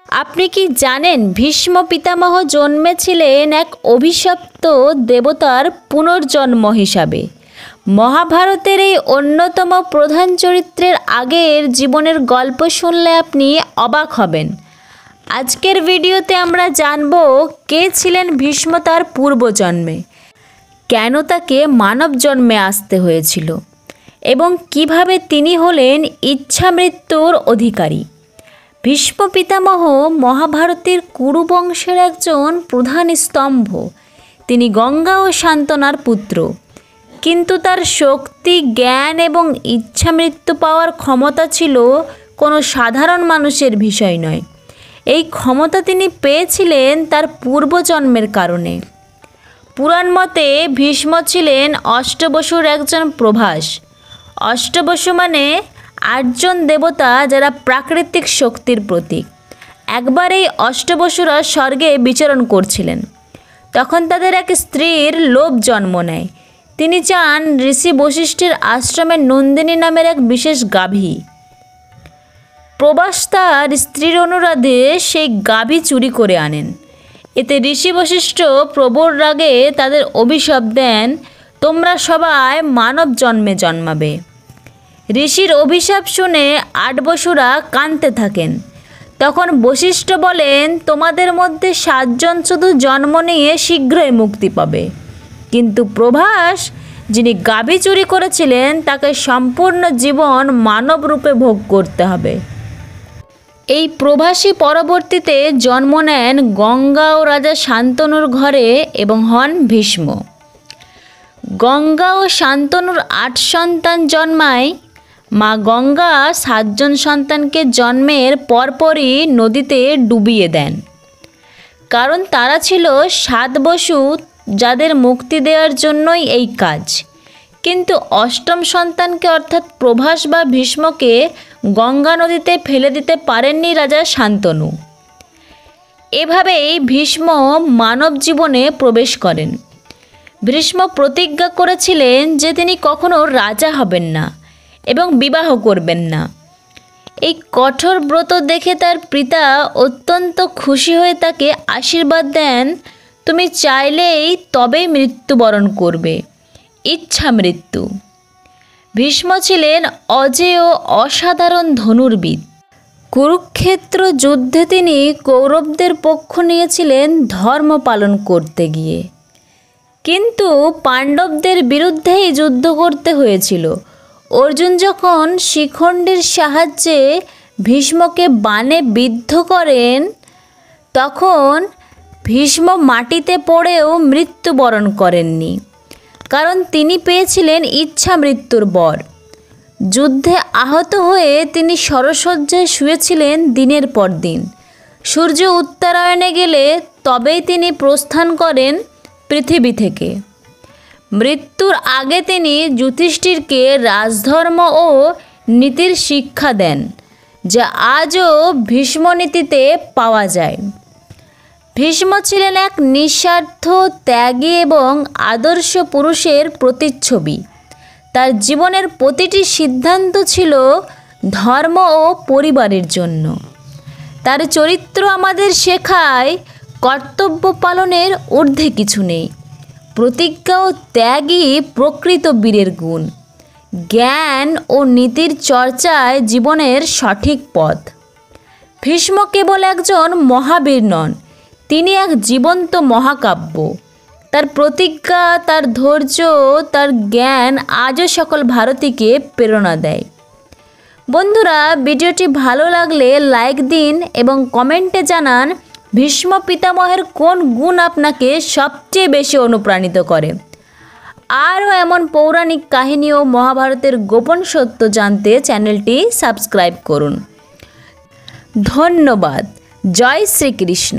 আপনি কি জানেন ভীষ্ম পিতামহ জন্মেছিলেন এক অভিশপ্ত দেবতার পুনর্জন্ম হিসাবে। মহাভারতের এই অন্যতম প্রধান চরিত্রের আগের জীবনের গল্প শুনলে আপনি অবাক হবেন। আজকের ভিডিওতে আমরা জানব কে ছিলেন ভীষ্ম তার পূর্বজন্মে, কেন তাকে মানব জন্মে আসতে হয়েছিল এবং কিভাবে তিনি হলেন ইচ্ছা মৃত্যুর অধিকারী। ভীষ্ম পিতামহ মহাভারতের কুরু বংশের একজন প্রধান স্তম্ভ। তিনি গঙ্গা ও শান্তনার পুত্র, কিন্তু তার শক্তি, জ্ঞান এবং ইচ্ছা মৃত্যু পাওয়ার ক্ষমতা ছিল কোনো সাধারণ মানুষের বিষয় নয়। এই ক্ষমতা তিনি পেয়েছিলেন তার পূর্বজন্মের কারণে। পুরাণ মতে ভীষ্ম ছিলেন অষ্টবসুর একজন প্রভাস। অষ্টবসু মানে 8 জন দেবতা, যারা প্রাকৃতিক শক্তির প্রতীক। একবার এই অষ্টবসুরা স্বর্গে বিচরণ করছিলেন, তখন তাদের এক স্ত্রীর লোভ জন্ম নেয়। তিনি চান ঋষি বশিষ্ঠের আশ্রমে নন্দিনী নামের এক বিশেষ গাভী। প্রভাস তার স্ত্রীর অনুরোধে সেই গাভী চুরি করে আনেন। এতে ঋষি বশিষ্ঠ প্রবল রাগে তাদের অভিশাপ দেন, তোমরা সবাই মানব জন্মে জন্মাবে। ঋষির অভিশাপ শুনে 8 বসুরা কাঁদতে থাকেন। তখন বশিষ্ঠ বলেন, তোমাদের মধ্যে 7 জন শুধু জন্ম নিয়ে শীঘ্রই মুক্তি পাবে, কিন্তু প্রভাস, যিনি গাভী চুরি করেছিলেন, তাকে সম্পূর্ণ জীবন মানব রূপে ভোগ করতে হবে। এই প্রভাসী পরবর্তীতে জন্ম নেন গঙ্গা ও রাজা শান্তনুর ঘরে এবং হন ভীষ্ম। গঙ্গা ও শান্তনুর 8 সন্তান জন্মায়। মা গঙ্গা 7 জন সন্তানকে জন্মের পরপরই নদীতে ডুবিয়ে দেন, কারণ তারা ছিল 7 বসু, যাদের মুক্তি দেওয়ার জন্যই এই কাজ। কিন্তু 8ম সন্তানকে অর্থাৎ প্রভাস বা ভীষ্মকে গঙ্গা নদীতে ফেলে দিতে পারেননি রাজা শান্তনু। এভাবেই ভীষ্ম মানব জীবনে প্রবেশ করেন। ভীষ্ম প্রতিজ্ঞা করেছিলেন যে তিনি কখনো রাজা হবেন না এবং বিবাহ করবেন না। এই কঠোর ব্রত দেখে তার পিতা অত্যন্ত খুশি হয়ে তাকে আশীর্বাদ দেন, তুমি চাইলেই তবেই মৃত্যুবরণ করবে, ইচ্ছা মৃত্যু। ভীষ্ম ছিলেন অজেয় অসাধারণ ধনুর্বিদ। কুরুক্ষেত্র যুদ্ধে তিনি কৌরবদের পক্ষ নিয়েছিলেন ধর্ম পালন করতে গিয়ে, কিন্তু পাণ্ডবদের বিরুদ্ধেই যুদ্ধ করতে হয়েছিল। অর্জুন যখন শিখণ্ডীর সাহায্যে ভীষ্মকে বাণে বিদ্ধ করেন, তখন ভীষ্ম মাটিতে পড়েও মৃত্যুবরণ করেননি, কারণ তিনি পেয়েছিলেন ইচ্ছা মৃত্যুর বর। যুদ্ধে আহত হয়ে তিনি শরশয্যায় শুয়েছিলেন দিনের পর দিন। সূর্য উত্তরায়ণে গেলে তবেই তিনি প্রস্থান করেন পৃথিবী থেকে। মৃত্যুর আগে তিনি যুধিষ্ঠিরকে রাজধর্ম ও নীতির শিক্ষা দেন, যা আজও ভীষ্মনীতিতে পাওয়া যায়। ভীষ্ম ছিলেন এক নিঃস্বার্থ, ত্যাগী এবং আদর্শ পুরুষের প্রতিচ্ছবি। তার জীবনের প্রতিটি সিদ্ধান্ত ছিল ধর্ম ও পরিবারের জন্য। তার চরিত্র আমাদের শেখায় কর্তব্য পালনের ঊর্ধ্বে কিছু নেই। প্রতিজ্ঞা ও ত্যাগই প্রকৃত বীরের গুণ। জ্ঞান ও নীতির চর্চায় জীবনের সঠিক পথ। ভীষ্ম কেবল একজন মহাবীর নন, তিনি এক জীবন্ত মহাকাব্য। তার প্রতিজ্ঞা, তার ধৈর্য, তার জ্ঞান আজও সকল ভারতীয়কে প্রেরণা দেয়। বন্ধুরা, ভিডিওটি ভালো লাগলে লাইক দিন এবং কমেন্টে জানান ভীষ্ম পিতামহের কোন গুণ আপনাকে সবচেয়ে বেশি অনুপ্রাণিত করে। আরও এমন পৌরাণিক কাহিনী ও মহাভারতের গোপন সত্য জানতে চ্যানেলটি সাবস্ক্রাইব করুন। ধন্যবাদ। জয় শ্রীকৃষ্ণ।